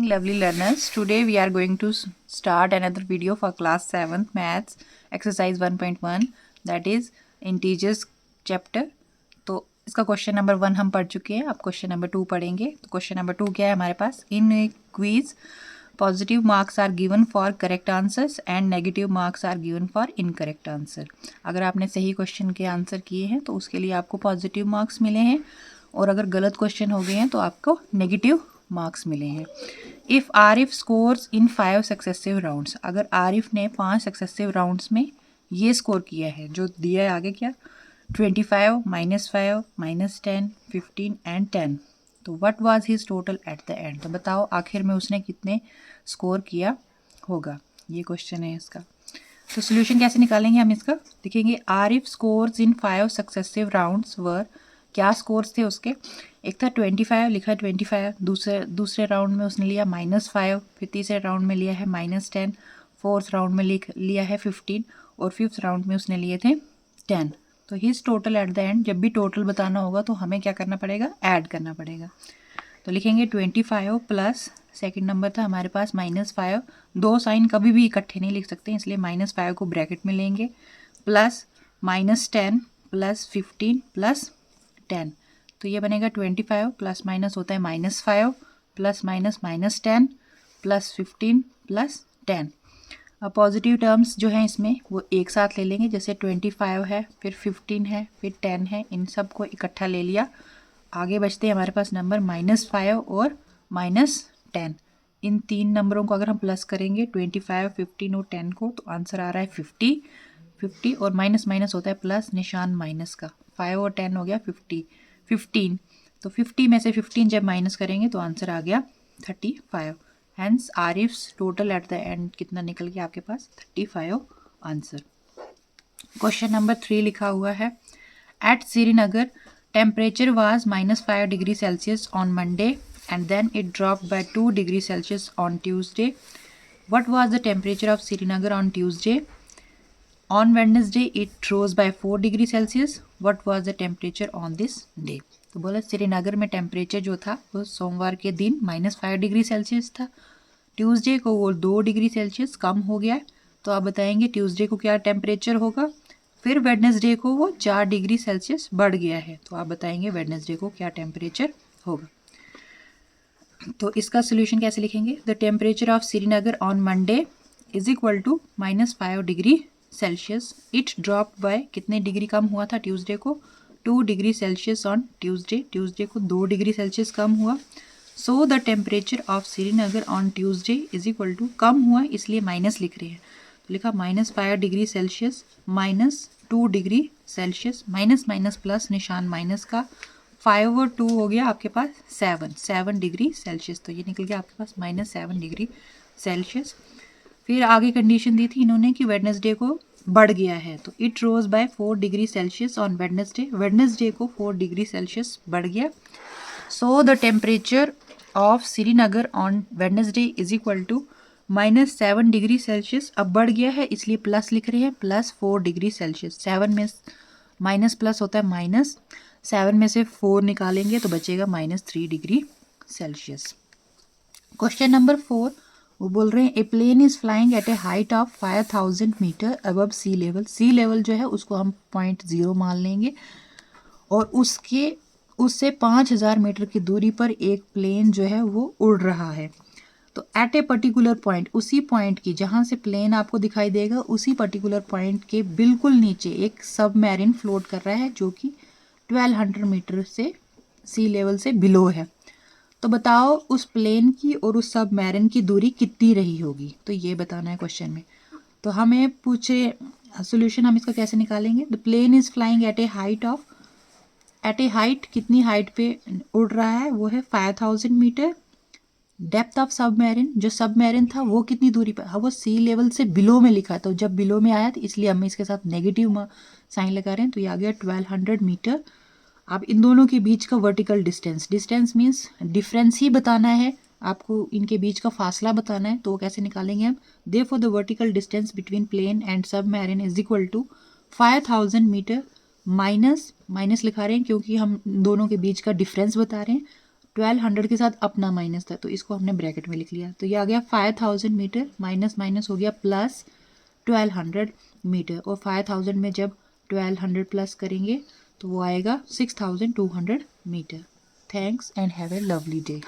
Lovely learners, today we are going to start another video for class 7th maths exercise 1.1 that is integers chapter. तो इसका question number 1 हम पढ़ चुके हैं. अब क्वेश्चन नंबर 2 पढ़ेंगे. तो क्वेश्चन नंबर 2 क्या है हमारे पास? In quiz positive marks are given for correct answers and negative marks are given for incorrect answer. अगर आपने सही क्वेश्चन के आंसर किए हैं तो उसके लिए आपको पॉजिटिव मार्क्स मिले हैं, और अगर गलत क्वेश्चन हो गए हैं तो आपको नेगेटिव मार्क्स मिले हैं. If Arif scores in 5 successive rounds, अगर आरिफ ने 5 सक्सेसिव राउंड्स में ये स्कोर किया है जो दिया है आगे क्या, 25, -5, -10, 15 एंड 10, तो what was his total at the and. तो बताओ आखिर में उसने कितने स्कोर किया होगा, ये क्वेश्चन है इसका. तो सोल्यूशन कैसे निकालेंगे हम इसका, देखेंगे. Arif scores in 5 successive rounds were, क्या स्कोर्स थे उसके, एक था 25, लिखा है 25, दूसरे राउंड में उसने लिया -5, फिर तीसरे राउंड में लिया है -10, फोर्थ राउंड में लिया है 15, और फिफ्थ राउंड में उसने लिए थे 10. तो his total at the and, जब भी टोटल बताना होगा तो हमें क्या करना पड़ेगा, ऐड करना पड़ेगा. तो लिखेंगे 25 प्लस सेकेंड नंबर था हमारे पास -5, दो साइन कभी भी इकट्ठे नहीं लिख सकते इसलिए -5 को ब्रैकेट में लेंगे, प्लस -10 प्लस 15 प्लस 10. तो ये बनेगा 25 प्लस माइनस होता है -5 प्लस माइनस -10 प्लस 15 प्लस 10. अब पॉजिटिव टर्म्स जो हैं इसमें वो एक साथ ले लेंगे, जैसे 25 है, फिर 15 है, फिर 10 है, इन सब को इकट्ठा ले लिया. आगे बचते हैं हमारे पास नंबर -5 और -10. इन तीन नंबरों को अगर हम प्लस करेंगे 25, 15 और 10 को, तो आंसर आ रहा है 50, और माइनस माइनस होता है प्लस, निशान माइनस का. 5 और 10 हो गया 15. तो 50 में से 15 जब माइनस करेंगे तो आंसर आ गया 35. Hence Arif's total at the end कितना निकल गया आपके पास, 35 आंसर. क्वेश्चन नंबर 3 लिखा हुआ है. At Srinagar temperature was -5 degree Celsius on Monday and then it dropped by 2 degree Celsius on Tuesday. What was the temperature of Srinagar on Tuesday? On Wednesday it rose by 4 degree Celsius. What was the temperature on this day? तो बोला श्रीनगर में temperature जो था वो सोमवार के दिन -5 degree Celsius था. ट्यूसडे को वो 2 डिग्री सेल्सियस कम हो गया. तो आप बताएंगे ट्यूसडे को क्या टेम्परेचर होगा. फिर वेडनेसडे को वो 4 डिग्री सेल्सियस बढ़ गया है, तो आप बताएंगे वेडनेसडे को क्या टेम्परेचर होगा. तो इसका सोल्यूशन कैसे लिखेंगे. The temperature of Srinagar on Monday is equal to -5 degree Celsius. It drop by, कितने डिग्री कम हुआ था ट्यूसडे को, 2 डिग्री सेल्सियस ऑन ट्यूसडे को 2 डिग्री सेल्सियस कम हुआ. So the temperature of Srinagar on Tuesday is equal to, कम हुआ इसलिए माइनस लिख रहे हैं, तो लिखा -5 degree Celsius -2 degree Celsius, minus minus plus, निशान माइनस का. 5 और 2 हो गया आपके पास 7 डिग्री सेल्सियस. तो ये निकल गया आपके पास -7 डिग्री सेल्सियस. फिर आगे कंडीशन दी थी इन्होंने कि वेडनेसडे को बढ़ गया है, तो it rose by 4 degree Celsius on Wednesday को 4 डिग्री सेल्सियस बढ़ गया. So the temperature of Srinagar on Wednesday is equal to -7 degree Celsius. अब बढ़ गया है इसलिए प्लस लिख रहे हैं, +4 डिग्री सेल्सियस. 7 में माइनस प्लस होता है माइनस, 7 में से 4 निकालेंगे तो बचेगा -3 डिग्री सेल्सियस. क्वेश्चन नंबर 4 वो बोल रहे हैं a plane is flying at a height of 5000 metre above sea level. Sea level जो है उसको हम 0.0 मान लेंगे, और उससे 5000 मीटर की दूरी पर एक प्लेन जो है वो उड़ रहा है. तो एट ए पर्टिकुलर पॉइंट, उसी पॉइंट की जहाँ से प्लेन आपको दिखाई देगा उसी पर्टिकुलर पॉइंट के बिल्कुल नीचे एक सबमरीन फ्लोट कर रहा है जो कि 1200 मीटर से सी लेवल से बिलो है. तो बताओ उस प्लेन की और उस सबमरीन की दूरी कितनी रही होगी, तो ये बताना है क्वेश्चन में. तो हमें पूछे सोल्यूशन हम इसका कैसे निकालेंगे. The plane is flying at a height कितनी हाइट पे उड़ रहा है, वो है 5000 मीटर. डेप्थ ऑफ सबमरीन, जो सबमरीन था वो कितनी दूरी पर, हाँ वो सी लेवल से बिलो में लिखा, तो जब बिलो में आया तो इसलिए हम इसके साथ नेगेटिव साइन लगा रहे हैं, तो ये आ गया 1200 मीटर. अब इन दोनों के बीच का वर्टिकल डिस्टेंस मीन्स डिफरेंस ही बताना है आपको, इनके बीच का फासला बताना है, तो वो कैसे निकालेंगे हम. Therefore the vertical distance between plane and submarine is equal to 5000 metre minus लिखा रहे हैं क्योंकि हम दोनों के बीच का डिफरेंस बता रहे हैं, 1200 के साथ अपना माइनस था तो इसको हमने ब्रैकेट में लिख लिया। तो ये आ गया 5000 मीटर, माइनस माइनस हो गया प्लस 1200 मीटर, और 5000 में जब 1200 प्लस करेंगे तो वो आएगा 6200 metre. Thanks and have a lovely day.